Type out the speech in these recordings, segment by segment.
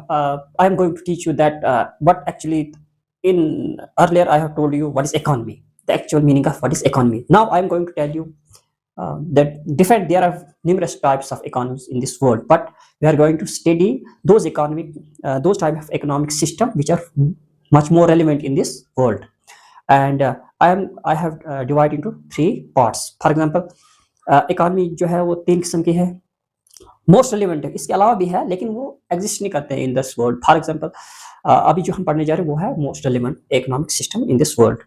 I am going to teach you that what actually in earlier I have told you what is economy, the actual meaning of what is economy. Now I am going to tell you that different there are numerous types of economies in this world, but we are going to study those type of economic system which are much more relevant in this world. And I have divided into three parts. For example, economy जो है वो तीन किस्म की है, most relevant है, इसके अलावा भी है लेकिन वो एग्जिस्ट नहीं करते हैं in this world. For example अभी जो हम पढ़ने जा रहे हैं वो है most relevant economic system in this world.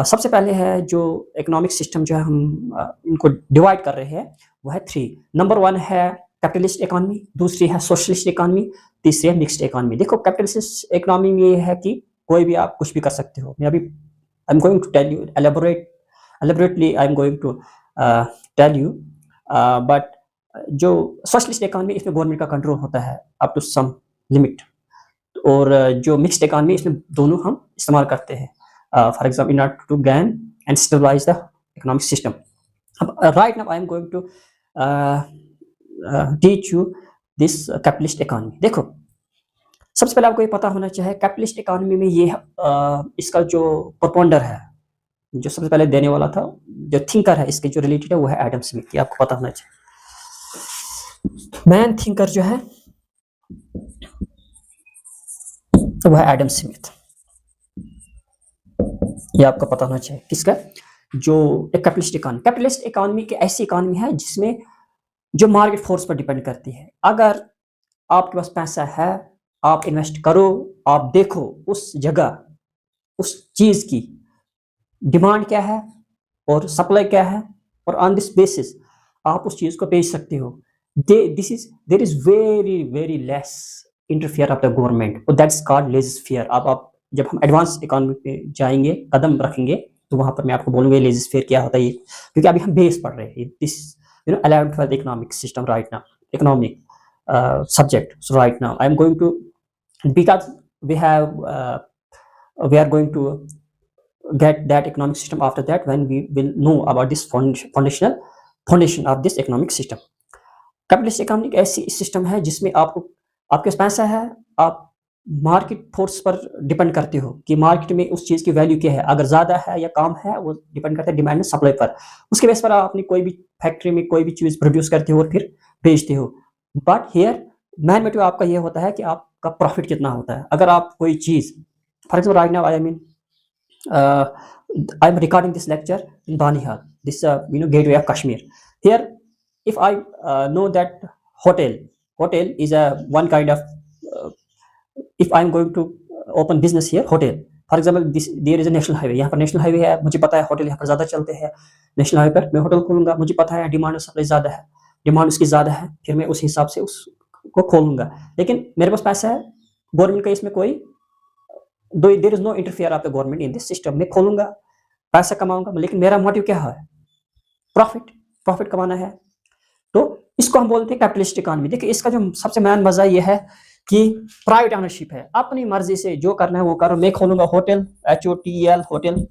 सबसे पहले है जो इकोनॉमिक सिस्टम जो है हम इनको डिवाइड कर रहे हैं वो है थ्री। नंबर वन है कैपिटलिस्ट इकोनॉमी, दूसरी है सोशलिस्ट इकोनॉमी, तीसरी है मिक्स्ड इकोनॉमी। देखो कैपिटलिस्ट इकोनॉमी में ये है कि कोई भी आप कुछ भी कर सकते हो। मैं अभी I am going to tell you elaborately I am going to tell you, but जो सोशलिस्ट इकोनॉमी इसमें गवर्नमेंट का कंट्रोल होता है अप टू सम लिमिट, और जो मिक्स्ड इकोनॉमी इसमें दोनों हम इस्तेमाल करते हैं for example in order to gain and stabilise the economic system. अब right now I am going to teach you this capitalist economy. देखो सबसे पहले आपको ये पता होना चाहिए कैपिटलिस्ट इकोनॉमी में ये इसका जो प्रोपोंडर है, जो सबसे पहले देने वाला था, जो थिंकर है इसके जो रिलेटेड है वो है एडम स्मिथ। ये आपको पता होना चाहिए। मैन थिंकर जो है वो है एडम स्मिथ, ये आपको पता होना चाहिए। किसका? जो एक कैपिटलिस्ट इकोनॉमी की ऐसी इकोनॉमी है जिसमें जो मार्केट फोर्स पर डिपेंड करती है। अगर आपके पास पैसा है, आप इन्वेस्ट करो, आप देखो उस जगह उस चीज की डिमांड क्या है और सप्लाई क्या है, और ऑन दिस बेसिस आप उस चीज को बेच सकते हो। There is very less interfere of the government, और दैट्स कॉल्ड लेजिस्फेयर। आप जब हम एडवांस इकोनॉमी पे जाएंगे, कदम रखेंगे, तो वहां पर मैं आपको बोलूंगा लेजिस्फेयर क्या होता है, क्योंकि अभी हम बेस पढ़ रहे हैं। This 11th 12th economic system right now, economic subject. So right now I am going to, because we are going to get that economic system after that when we will know about this foundation of this economic system. Capitalist economy एक ऐसी system है जिसमें आपको आपके पास पैसा है, आप market force पर डिपेंड करते हो कि मार्केट में उस चीज की वैल्यू क्या है। अगर ज्यादा है या कम है वो डिपेंड करता है डिमांड एंड सप्लाई पर। उसके बेस पर आप अपनी कोई भी फैक्ट्री में कोई भी चीज प्रोड्यूस करते हो और फिर बेचते हो। बट हियर मैन मोटिव आपका ये होता है कि आपका प्रॉफिट कितना होता है। अगर आप कोई चीज, for example right now I M recording this lecture in Banihal, this gateway of Kashmir. Here if I know that hotel is a one kind of if I am going to open business here, hotel for example, there is a national highway, यहाँ पर national highway है, मुझे पता है hotel यहाँ पर ज्यादा चलते हैं, नेशनल हाईवे पर मैं होटल खोलूंगा, मुझे पता है डिमांड और सप्लाई ज्यादा है, डिमांड उसकी ज्यादा है, फिर मैं उस हिसाब से उसको खोलूंगा। लेकिन मेरे पास पैसा है, गवर्नमेंट का इसमें कोई there is no interfere of the government in this system. मैं खोलूंगा, पैसा कमाऊंगा, लेकिन मेरा मोटिव क्या है? प्रॉफिट कमाना है। तो इसको हम बोलते हैं कैपिटलिस्ट इकोनॉमी। देखिए इसका जो सबसे मेन मजा ये है कि प्राइवेट ओनरशिप है, अपनी मर्जी से जो करना है वो करो। मैं खोलूंगा hotel, HOTEL hotel,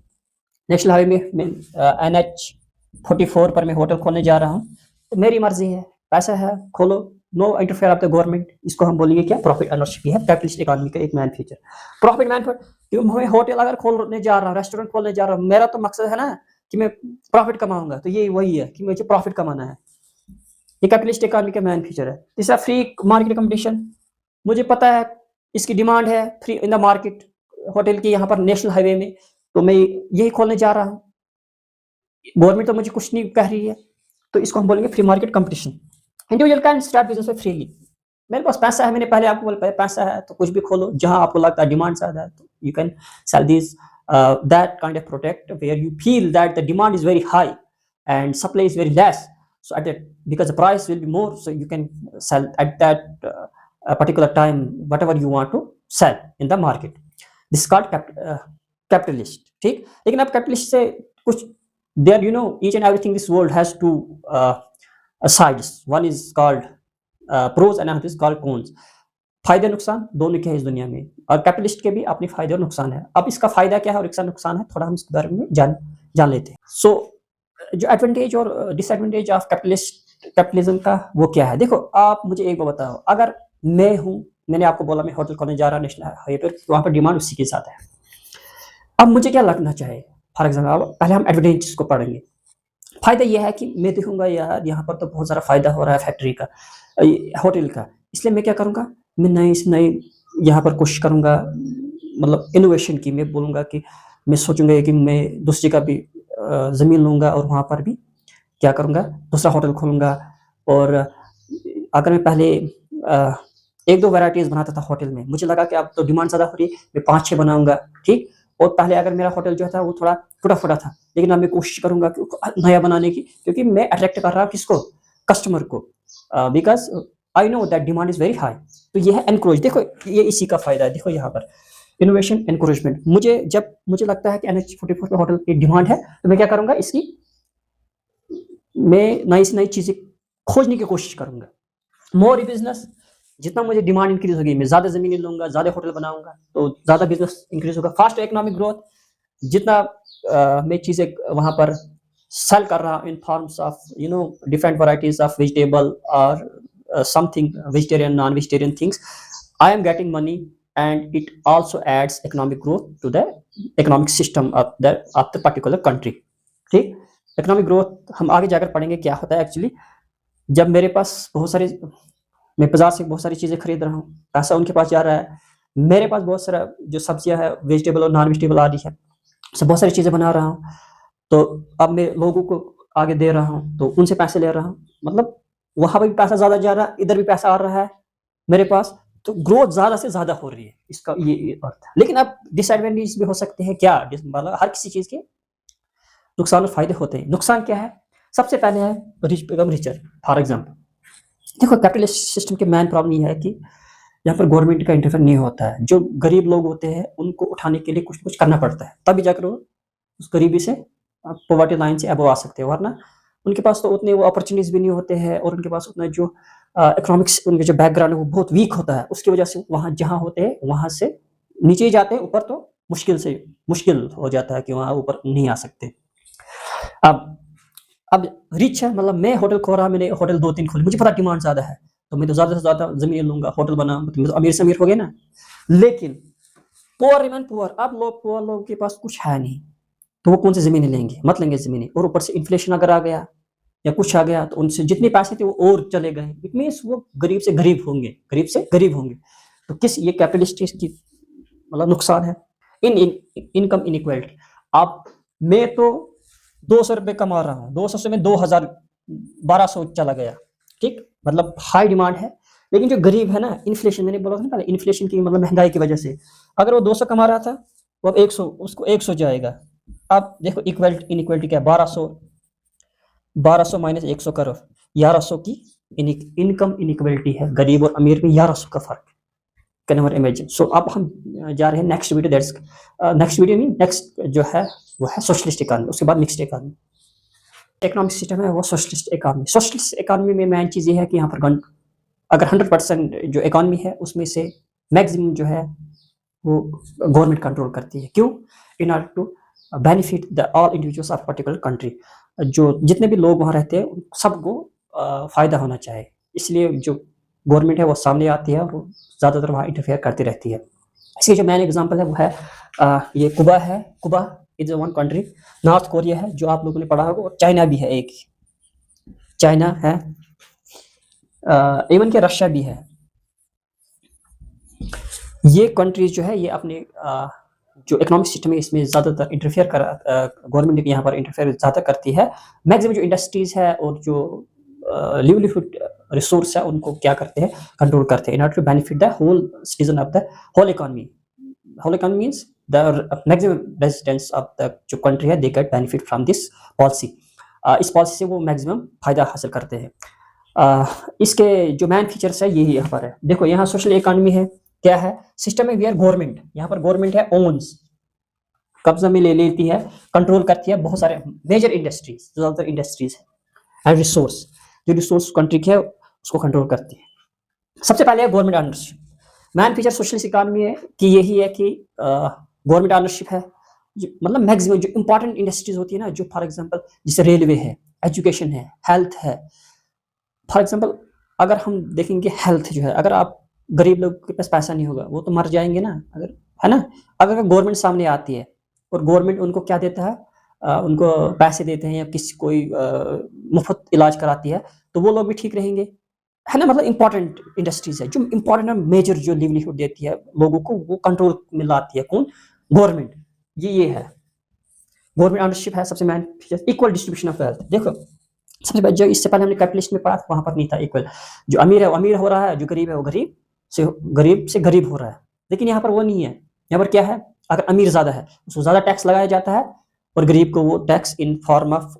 national highway में NH 44 पर मैं होटल खोलने जा रहा हूँ, तो मेरी मर्जी है, पैसा है, खोलो, no interfere of the government. इसको हम बोलेंगे क्या? प्रॉफिट ओनरशिप है कैपिटलिस्ट इकोनॉमी का एक मेन फीचर। प्रॉफिट मैन पर मैं होटल अगर खोलने जा रहा हूँ, रेस्टोरेंट खोलने जा रहा हूँ, मेरा तो मकसद है ना कि मैं प्रॉफिट कमाऊंगा, तो ये वही है कि मुझे प्रॉफिट कमाना है। ये कैपिटलिस्ट इकोनॉमी का मेन फीचर है। तीसरा फ्री मार्केट कंपटीशन, मुझे पता है इसकी डिमांड है free in the market, hotel की यहाँ पर नेशनल हाईवे में, तो मैं यही खोलने जा रहा हूँ, गवर्नमेंट तो मुझे कुछ नहीं कह रही है, तो इसको हम बोलेंगे free market competition. Individual can start business freely, मेरे पास पैसा है, मैंने पहले आपको बोला पैसा है तो कुछ भी खोलो, जहां आपको लगता है डिमांड ज्यादा है तो you can sell this that kind of product where you feel that the demand is very high and supply is very less, so at that, because the price will be more, so you can sell at that particular time whatever you want to sell in the market. This is called capitalist. ठीक, लेकिन अब capitalist से कुछ there, you know, each and everything this world has two sides. One is called pros and another is called cons. फायदे नुकसान दोनों के हैं इस दुनिया में, और कैपिटलिस्ट के भी अपने फायदे और नुकसान है। अब इसका फायदा क्या है और इसका नुकसान है, थोड़ा हम इसके बारे में जान लेते हैं। सो जो एडवांटेज और डिसएडवांटेज ऑफ कैपिटलिज्म का वो क्या है? देखो आप मुझे एक बात बताओ, अगर मैं हूं मैंने आपको बोला मैं होटल खोलने जा रहा नेशनल हाईवे पर, वहाँ पर डिमांड उसी के साथ है। अब मुझे क्या लगना चाहिए, फॉर एग्जाम्पल पहले हम एडवांटेज को पढ़ेंगे। फ़ायदा ये है कि मैं देखूँगा यार यहाँ पर तो बहुत सारा फ़ायदा हो रहा है फैक्ट्री का, होटल का, इसलिए मैं क्या करूँगा, मैं नई से नई यहाँ पर कोशिश करूँगा, मतलब इनोवेशन की। मैं बोलूँगा कि मैं सोचूँगा कि मैं दूसरी जगह भी ज़मीन लूँगा और वहाँ पर भी क्या करूँगा, दूसरा होटल खोलूँगा। और अगर मैं पहले 1-2 वैराइटीज़ बनाता था होटल में, मुझे लगा कि अब तो डिमांड ज़्यादा हो रही है, मैं 5-6 बनाऊँगा, ठीक? और पहले अगर मेरा होटल जो था वो थोड़ा टूटा-फूटा था, लेकिन अब मैं कोशिश करूँगा कि नया बनाने की, क्योंकि मैं अट्रैक्ट कर रहा हूँ किसको? कस्टमर को। Because I know that demand is very high. तो ये है एनकरेज, देखो ये इसी का फ़ायदा है, देखो यहाँ पर इनोवेशन, एनकरेजमेंट। जब मुझे लगता है कि NH44 पे होटल की डिमांड है, तो मैं क्या करूँगा, मैं नई से नई चीज़ें खोजने की कोशिश करूँगा। मोर बिज़नेस, जितना मुझे डिमांड इंक्रीज़ होगी, मैं ज़्यादा ज़मीनें लूँगा, ज़्यादा होटल बनाऊँगा, तो ज़्यादा बिज़नेस इंक्रीज़ होगा। फास्ट इकोनॉमिक ग्रोथ, जितना मैं चीज़ें वहाँ पर सेल कर रहा हूँ in forms of different varieties of vegetable और something vegetarian, non-vegetarian things, I am getting money and it also adds economic growth to the economic system of the particular country, ठीक? इकोनॉमिक ग्रोथ हम आगे जाकर पढ़ेंगे क्या होता है actually. जब मेरे पास बहुत सारे, मैं बाज़ार से बहुत सारी चीज़ें खरीद रहा हूँ, पैसा उनके पास जा रहा है, मेरे पास बहुत सारा जो सब्जियाँ हैं, वेजिटेबल और नॉन-वेजिटेबल आ रही है, से बहुत सारी चीज़ें बना रहा हूँ, तो अब मैं लोगों को आगे दे रहा हूँ, तो उनसे पैसे ले रहा हूँ, मतलब वहाँ पे भी पैसा ज़्यादा जा रहा है, इधर भी पैसा आ रहा है मेरे पास, तो ग्रोथ ज़्यादा से ज़्यादा हो रही है, इसका ये अर्थ है। लेकिन अब डिसएडवांटेज भी हो सकते हैं क्या? मतलब हर किसी चीज़ के नुकसान और फ़ायदे होते हैं। नुकसान क्या है? सबसे पहले है rich become richer. For example, देखो कैपिटलिस्ट सिस्टम की मेन प्रॉब्लम ये है कि यहाँ पर गवर्नमेंट का इंटरफेयर नहीं होता है। जो गरीब लोग होते हैं, उनको उठाने के लिए कुछ न कुछ करना पड़ता है, तभी जाकर वो उस गरीबी से, पॉवर्टी लाइन से अबव आ सकते हैं, वरना उनके पास तो उतने वो अपॉर्चुनिटीज़ भी नहीं होते हैं, और उनके पास उतना जो इकोनॉमिक्स, उनके जो बैकग्राउंड है वो बहुत वीक होता है। उसकी वजह से वहाँ जहाँ होते हैं, वहाँ से नीचे ही जाते हैं, ऊपर तो मुश्किल हो जाता है कि वहाँ ऊपर नहीं आ सकते। अब अब रिच है, मतलब मैं होटल खोल रहा, मैंने होटल 2-3 खोले, मुझे पता डिमांड ज़्यादा है, तो मैं तो ज़्यादा से ज़्यादा ज़मीन लूँगा, होटल बना, मतलब तो अमीर से अमीर हो गए ना। लेकिन पुअर रिमेन पुअर, अब पुअर लोगों के पास कुछ है नहीं, तो वो कौन सी ज़मीनें लेंगे? मत लेंगे ज़मीनें, और ऊपर से इन्फ्लेशन अगर आ गया या कुछ आ गया, तो उनसे जितने पैसे थे वो और चले गए। इट मीन्स वो गरीब से गरीब होंगे, गरीब से गरीब होंगे। तो ये कैपिटलिस्ट की मतलब नुकसान है। इनकम इनइक्वालिटी, अब मैं तो 200 रुपये कमा रहा हूँ, 200 से मैं 2000, 1200 चला गया, ठीक? मतलब हाई डिमांड है, लेकिन जो गरीब है ना, इन्फ्लेशन, मैंने बोला था ना पहले, इन्फ्लेशन की मतलब महंगाई की वजह से, अगर वो 200 कमा रहा था, वो अब 100, उसको 100 जाएगा। अब देखो इक्वलिटी इनइक्वालिटी क्या है, 1200 माइनस 100 करो, 1100 की इनकम इनइक्वालिटी है, गरीब और अमीर में 1100 का फर्क। Can never imagine. सो अब हम जा रहे हैं next video, that's next video नहीं, नेक्स्ट जो है वो है सोशलिस्ट इकोनॉमी, उसके बाद मिक्स्ड इकोनॉमी। इकोनॉमिक सिस्टम है वो सोशलिस्ट इकोनॉमी। सोशलिस्ट इकोनॉमी में मेन चीज़ ये है कि यहाँ पर अगर 100% जो इकोनॉमी है उसमें से मैक्सिमम जो है वो गवर्नमेंट कंट्रोल करती है। क्यों? In order to benefit the all individuals of particular country. जो जितने भी लोग वहाँ रहते हैं सबको फ़ायदा होना चाहिए, इसलिए जो गवर्नमेंट है वो सामने आती है और ज़्यादातर वहाँ इंटरफेयर करती रहती है। इसकी जो मेन एग्जांपल है वो है ये कुबा है। Quba is one country. North Korea है जो आप लोगों ने पढ़ा होगा, और चाइना भी है, एक चाइना है, इवन के रशिया भी है। ये कंट्रीज जो है ये अपने जो इकोनॉमिक सिस्टम है इसमें ज़्यादातर इंटरफेयर कर, गवर्नमेंट यहाँ पर इंटरफेयर ज़्यादा करती है। मैक्सिमम जो इंडस्ट्रीज है और जो लिवलीहुड रिसोर्स है उनको क्या करते हैं, कंट्रोल करते हैं, in order to benefit the whole citizen of the whole economy. Whole economy means the maximum residents of the जो कंट्री है they get benefit from this policy. इस पॉलिसी से वो मैक्सिमम फायदा हासिल करते हैं। इसके जो मेन फीचर्स है यही यहाँ पर है। देखो यहाँ सोशल इकोनॉमी है, क्या है सिस्टम है, वेयर गवर्नमेंट, यहाँ पर गवर्नमेंट है ओन्स, कब्जा में ले लेती है, कंट्रोल करती है बहुत सारे मेजर इंडस्ट्रीज, ज़्यादातर इंडस्ट्रीज है, एंड रिसोर्स, जो रिसोर्स कंट्री की है उसको कंट्रोल करती है। सबसे पहले है government ownership. Main feature socialist economy है कि यही है कि गवर्नमेंट ऑनरशिप है, मतलब मैक्सिमम जो इंपॉर्टेंट इंडस्ट्रीज होती है ना, जो फॉर एग्जांपल जैसे रेलवे है, एजुकेशन है, हेल्थ है। फॉर एग्जांपल अगर हम देखेंगे हेल्थ जो है, अगर आप गरीब लोग के पास पैसा नहीं होगा, वो तो मर जाएंगे ना, अगर, है ना। अगर गवर्नमेंट सामने आती है और गवर्नमेंट उनको क्या देता है, उनको पैसे देते हैं या किसी कोई मुफ्त इलाज कराती है, तो वो लोग भी ठीक रहेंगे, है ना। मतलब इंपॉर्टेंट इंडस्ट्रीज है जो इंपॉर्टेंट और मेजर जो लिवलीहुड देती है लोगों को, वो कंट्रोल में लाती है कौन, गवर्नमेंट। ये है गवर्नमेंट ओनरशिप है सबसे main feature. Equal distribution of wealth, देखो सबसे पहले जो इससे पहले हमने कैपिटलिस्ट में पढ़ा था, वहां पर नहीं था इक्वल। जो अमीर है वो अमीर हो रहा है, जो गरीब है वो गरीब से गरीब हो रहा है। लेकिन यहाँ पर वो नहीं है। यहाँ पर क्या है, अगर अमीर ज्यादा है उसको ज्यादा टैक्स लगाया जाता है, और गरीब को वो tax in form of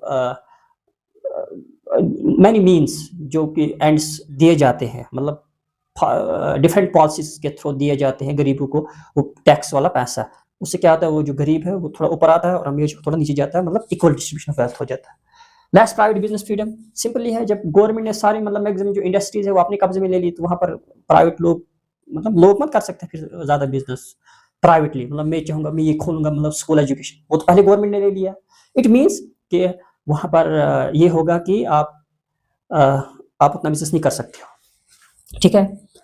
many means, जो कि एंड्स दिए जाते हैं, मतलब डिफरेंट पॉलिसीज के थ्रू दिए जाते हैं गरीबों को वो टैक्स वाला पैसा। उससे क्या होता है, वो जो गरीब है वो थोड़ा ऊपर आता है और अमीर थोड़ा नीचे जाता है, मतलब इक्वल डिस्ट्रीब्यूशन ऑफ वेल्थ हो जाता है। Less private business freedom, simply है, जब गवर्नमेंट ने सारी मतलब मैक्सिमम जो इंडस्ट्रीज है वो अपने कब्जे में ले ली, तो वहां पर प्राइवेट लोग, मतलब लोग मत कर सकते फिर ज्यादा बिजनेस प्राइवेटली। मतलब मैं चाहूंगा मैं ये खोलूंगा, मतलब स्कूल एजुकेशन, वो तो पहले गवर्नमेंट ने ले लिया। इट मीन्स कि वहां पर ये होगा कि आप उतना बिजनेस नहीं कर सकते हो, ठीक है।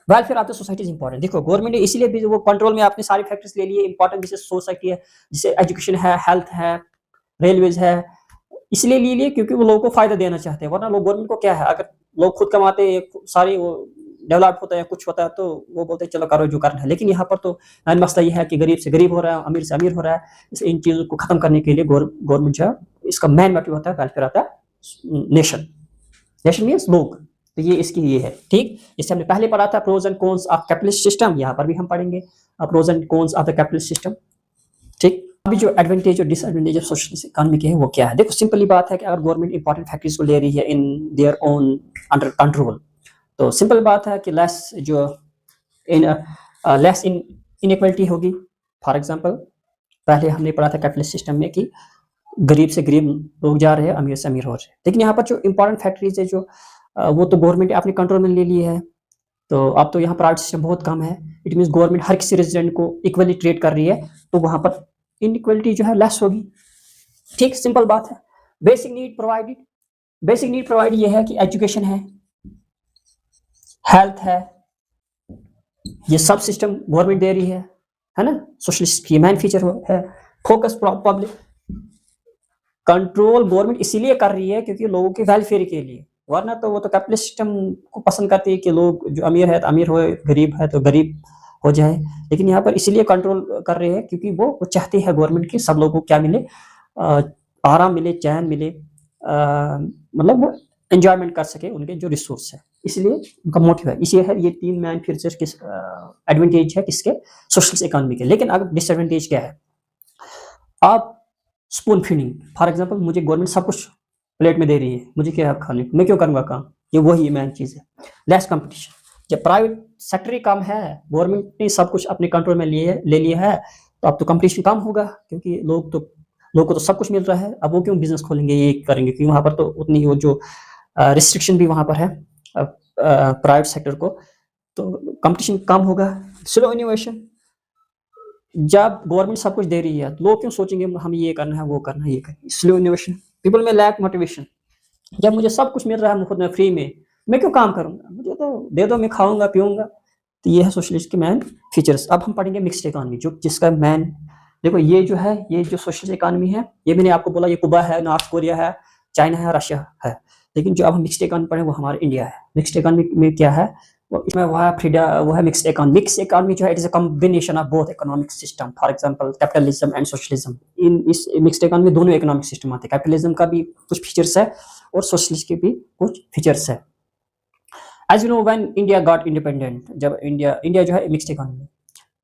Welfare of the society is important. देखो गवर्नमेंट ने इसीलिए भी वो कंट्रोल में आपने सारी फैक्टर्स ले लिए इंपॉर्टेंट, जैसे सोसाइटी है, जैसे एजुकेशन है, हेल्थ है, रेलवेज है, इसलिए ले लिए क्योंकि वो लोगों को फायदा देना चाहते हैं। वरना लोग गवर्नमेंट को क्या है, अगर लोग खुद कमाते सारी वो डेवलप होता है कुछ होता है तो वो बोलते हैं चलो करो जो करना है। लेकिन यहाँ पर तो मसला ये है कि गरीब से गरीब हो रहा है, अमीर से अमीर हो रहा है। इसलिए इन चीजों को खत्म करने के लिए गवर्नमेंट जो है इसका मेन मोटिव होता है वेलफेयर आता है नेशन। नेशन मीन्स लोग, तो ये इसकी ये है, ठीक। इससे हमने पहले पढ़ा था pros and cons of capitalist system, यहाँ पर भी हम पढ़ेंगे pros and cons of the capitalist system, ठीक। अभी जो एडवांटेज और डिसएडवांटेज ऑफ सोशलिस्ट इकोनॉमी के है वो क्या है। देखो सिंपली बात है कि अगर गवर्नमेंट इंपॉर्टेंट फैक्टरीज को ले रही है in their own under control, तो सिंपल बात है कि लेस इनइक्वालिटी होगी। फॉर एग्जांपल पहले हमने पढ़ा था कैपिटलिस्ट सिस्टम में कि गरीब से गरीब लोग जा रहे हैं, अमीर से अमीर हो रहे हैं। लेकिन यहाँ पर जो इंपॉर्टेंट फैक्टरीज है जो वो तो गवर्नमेंट अपने कंट्रोल में ले ली है, तो अब तो यहाँ प्राइवेट सिस्टम बहुत कम है। इट मीन्स गवर्नमेंट हर किसी रेजिडेंट को इक्वली ट्रीट कर रही है, तो वहां पर इनइक्वालिटी जो है लेस होगी, ठीक। सिंपल बात है। Basic need provided, basic need provide ये है कि एजुकेशन है, हेल्थ है, ये सब सिस्टम गवर्नमेंट दे रही है ना। सोशलिस्ट की मेन फीचर है। फोकस पब्लिक, कंट्रोल गवर्नमेंट इसीलिए कर रही है क्योंकि लोगों के वेलफेयर के लिए, वरना तो वो तो कैपिटलिस्ट सिस्टम को पसंद करती है कि लोग जो अमीर है तो अमीर हो, गरीब है तो गरीब हो जाए। लेकिन यहाँ पर इसीलिए कंट्रोल कर रहे हैं क्योंकि वो चाहती है गवर्नमेंट की सब लोगों को क्या मिले, आराम मिले, चैन मिले, मतलब वो एंजॉयमेंट कर सके उनके जो रिसोर्स है, इसलिए उनका मोटिव है। इसी है ये तीन मैन फीचर किस एडवांटेज है किसके, सोशलिस्ट इकोनॉमी के। लेकिन अगर डिसएडवांटेज क्या है, आप स्पून फीडिंग, फॉर एग्जांपल मुझे गवर्नमेंट सब कुछ प्लेट में दे रही है, मुझे क्या खाने, मैं क्यों करूंगा काम, ये वही मेन चीज है। लेस कंपटीशन, जब प्राइवेट सेक्टर ही कम है, गवर्नमेंट ने सब कुछ अपने कंट्रोल में ले लिया है, तो अब तो कंपटीशन कम होगा क्योंकि लोग को तो सब कुछ मिल रहा है। अब वो क्यों बिजनेस खोलेंगे, ये करेंगे, क्योंकि वहां पर तो उतनी वो जो रिस्ट्रिक्शन भी वहां पर है प्राइवेट सेक्टर को, तो कंपटीशन कम होगा। स्लो इनोवेशन, जब गवर्नमेंट सब कुछ दे रही है तो लोग क्यों सोचेंगे हम ये करना है वो करना है, ये करना है। स्लो इनोवेशन, पीपल में लैक मोटिवेशन, जब मुझे सब कुछ मिल रहा है मुफ्त में फ्री में, मैं क्यों काम करूंगा, मुझे तो दे दो, मैं खाऊंगा पीऊंगा। तो ये है सोशलिस्ट के मैन फीचर्स। अब हम पढ़ेंगे मिक्स्ड इकोनॉमी, जो जिसका मैन, देखो ये जो है, ये जो सोशलिस्ट इकोनॉमी है, ये मैंने आपको बोला ये कुबा है, नॉर्थ कोरिया है, चाइना है, रशिया है। लेकिन जो अब हम मिक्स्ड इकोनॉमी पढ़े वो हमारा इंडिया है। मिक्स्ड इकोनॉमी में क्या है, इसमें वो है मिक्स्ड इकोनॉमी। मिक्स्ड इकोनॉमी जो है it is a combination of both economic system, for example capitalism and socialism. In इस मिक्स्ड इकोनॉमी में दोनों इकोनॉमिक सिस्टम आते हैं, कैपिटलिज्म का भी कुछ फीचर्स है और सोशलिस्ट के भी कुछ फीचर्स है। As you know when India got independent, जब इंडिया जो है मिक्स्ड इकोनॉमी,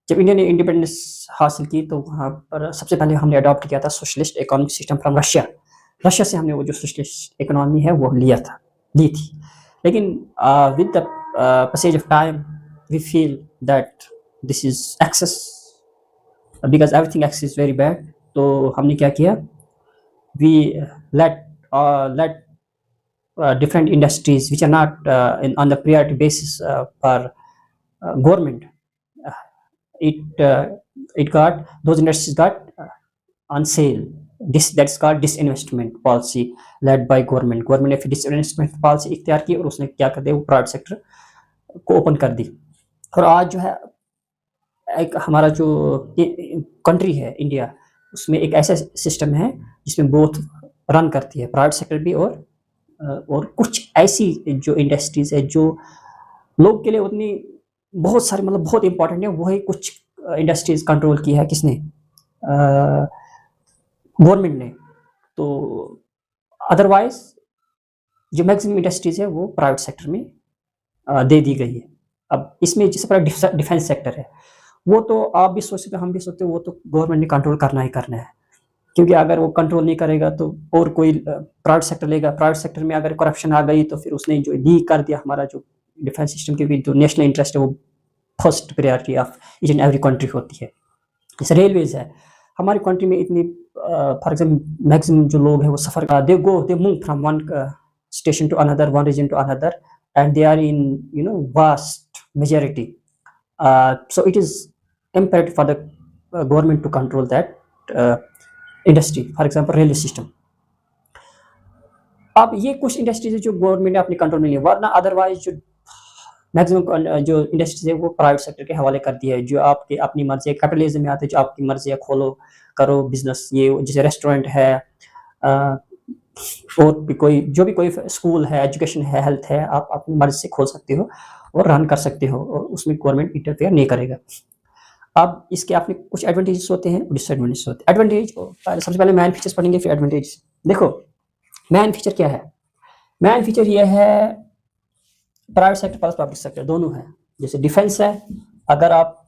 जब इंडिया ने इंडिपेंडेंस हासिल की तो वहाँ पर सबसे पहले हमने अडॉप्ट किया था socialist economic system from Russia से हमने वो जो सोशलिस्ट इकोनॉमी है वो ली थी। लेकिन with the passage of time we feel that this is excess because everything excess is very bad. तो हमने क्या किया, we let different industries which are not on the priority basis for government, it got, those industries got on sale. That's called disinvestment policy led by government ने फिर disinvestment policy इख्तियार की और उसने क्या कर दिया, वो प्राइवेट सेक्टर को ओपन कर दी। और आज जो है एक हमारा जो कंट्री है इंडिया, उसमें एक ऐसा सिस्टम है जिसमें बोथ रन करती है, प्राइवेट सेक्टर भी और कुछ ऐसी जो इंडस्ट्रीज है जो लोग के लिए उतनी बहुत सारी मतलब बहुत इंपॉर्टेंट है, वही कुछ इंडस्ट्रीज कंट्रोल की है किसने, गवर्नमेंट ने। तो अदरवाइज जो मैक्सिमम इंडस्ट्रीज है वो प्राइवेट सेक्टर में दे दी गई है। अब इसमें जिस पर डिफेंस सेक्टर है, वो तो आप भी सोच सकते हो, हम भी सोचते हो, वो तो गवर्नमेंट ने कंट्रोल करना ही करना है, क्योंकि अगर वो कंट्रोल नहीं करेगा तो और कोई प्राइवेट सेक्टर लेगा। प्राइवेट सेक्टर में अगर करप्शन आ गई तो फिर उसने जो लीक कर दिया हमारा जो डिफेंस सिस्टम, क्योंकि जो नेशनल इंटरेस्ट है वो first priority of each and every country होती है। जैसे रेलवेज है हमारी कंट्री में, इतनी फॉर एग्जाम्पल मैक्सिमम जो लोग हैं वो सफर they move from one station to another, one region to another, and they are in vast majority. So it is imperative for the government to control that industry, for example railway system। अब ये कुछ industries है जो government ने अपने control में लिया, वरना अदरवाइज जो मैक्सिमम जो इंडस्ट्रीज है वो प्राइवेट सेक्टर के हवाले कर दिया है, जो आपके अपनी मर्जी है, कैपिटलिज्म में आते हैं, जो आपकी मर्जी है खोलो करो बिजनेस, ये जैसे रेस्टोरेंट है और भी कोई स्कूल है, एजुकेशन है, हेल्थ है, आप अपनी मर्जी से खोल सकते हो और रन कर सकते हो, और उसमें गवर्नमेंट इंटरफेयर नहीं करेगा। अब इसके अपने कुछ एडवांटेजेस होते हैं, डिसएडवांटेजेस होते हैं। एडवांटेज सबसे पहले मैन फीचर्स पढ़ेंगे, फिर एडवांटेज। देखो मैन फीचर क्या है, मैन फीचर ये है private sector plus public sector दोनों है। जैसे डिफेंस है, अगर आप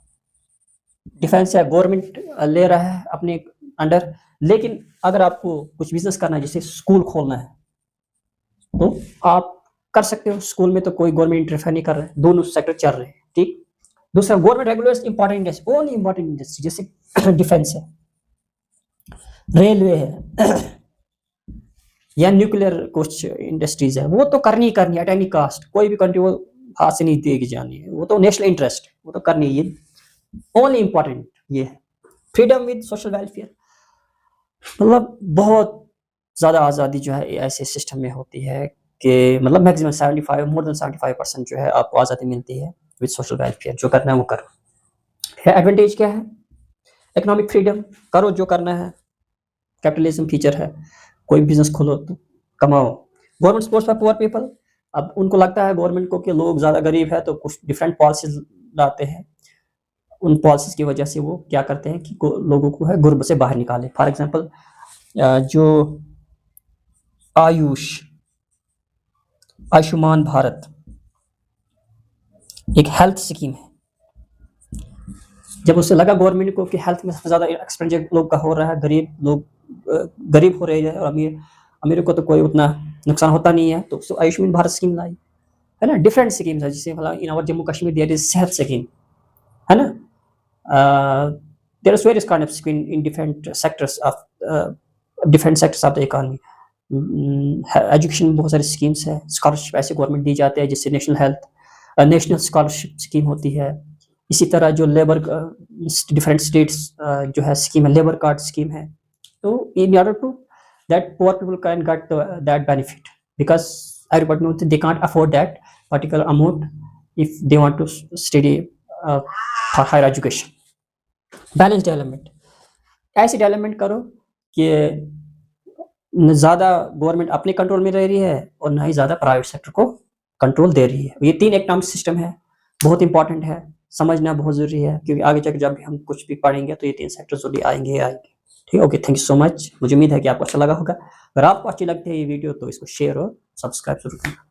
डिफेंस है गवर्नमेंट ले रहा है अपने अंडर, लेकिन अगर आपको कुछ बिजनेस करना है, जैसे स्कूल खोलना है, तो आप कर सकते हो। स्कूल में तो कोई गवर्नमेंट इंटरफेयर नहीं कर रहा है, दोनों सेक्टर चल रहे हैं, ठीक। दूसरा government regulates important industry, only important industry, जैसे डिफेंस है, रेलवे है या न्यूक्लियर कुछ इंडस्ट्रीज है, वो तो करनी ही करनी है एट एनी कास्ट, कोई भी कंट्री वो हाथ से नहीं देगी जानी है, वो तो नेशनल इंटरेस्ट है, वो तो करनी है, ओनली इंपॉर्टेंट ये है। फ्रीडम विद सोशल वेलफेयर, मतलब बहुत ज़्यादा आज़ादी जो है ऐसे सिस्टम में होती है कि मतलब मैक्सिमम 75 मोर देन 75% जो है आपको आज़ादी मिलती है विद सोशल वेलफेयर, जो करना है वो करो। एडवांटेज क्या है, इकोनॉमिक फ्रीडम, करो जो करना है, कैपिटलिज्म फीचर है, कोई बिजनेस खोलो तो कमाओ। Government supports for poor people, अब उनको लगता है गवर्नमेंट को कि लोग ज़्यादा गरीब है, तो कुछ डिफरेंट पॉलिसीज लाते हैं, उन पॉलिसीज की वजह से वो क्या करते हैं कि लोगों को है गुर्बत से बाहर निकाले। फॉर एग्जांपल जो आयुष्मान भारत एक हेल्थ स्कीम है, जब उससे लगा गवर्नमेंट को कि हेल्थ में सबसे ज़्यादा एक्सपेंडिचर लोग का हो रहा है, गरीब हो रहे हैं, और अमीर को तो कोई उतना नुकसान होता नहीं है, तो आयुष्मान भारत स्कीम लाई है ना। डिफरेंट स्कीम्स है, जैसे मतलब in our Jammu Kashmir there is Sehat scheme है ना, there is various kind of scheme in different sectors of the economy. Education बहुत सारी स्कीम्स है, स्कॉलरशिप ऐसे गवर्नमेंट दी जाते हैं, जिससे नेशनल स्कॉलरशिप स्कीम होती है। इसी तरह जो लेबर डिफरेंट स्टेट्स जो है स्कीम है, लेबर कार्ड स्कीम है, तो in order to that poor people can get that benefit, because everybody knows they can't afford that particular amount if they want to study for higher education. Balance development, ऐसी development करो कि न ज़्यादा government अपने control में रह रही है और ना ही ज़्यादा प्राइवेट सेक्टर को कंट्रोल दे रही है। ये 3 इकोनॉमिक सिस्टम है, बहुत इंपॉर्टेंट है, समझना बहुत ज़रूरी है, क्योंकि आगे जाकर जब भी हम कुछ भी पढ़ेंगे तो ये 3 सेक्टर जरूरी आएंगे। ठीक है, okay, thank you so much. मुझे उम्मीद है कि आपको अच्छा लगा होगा। अगर आपको अच्छी लगती है ये वीडियो तो इसको शेयर और सब्सक्राइब जरूर करना।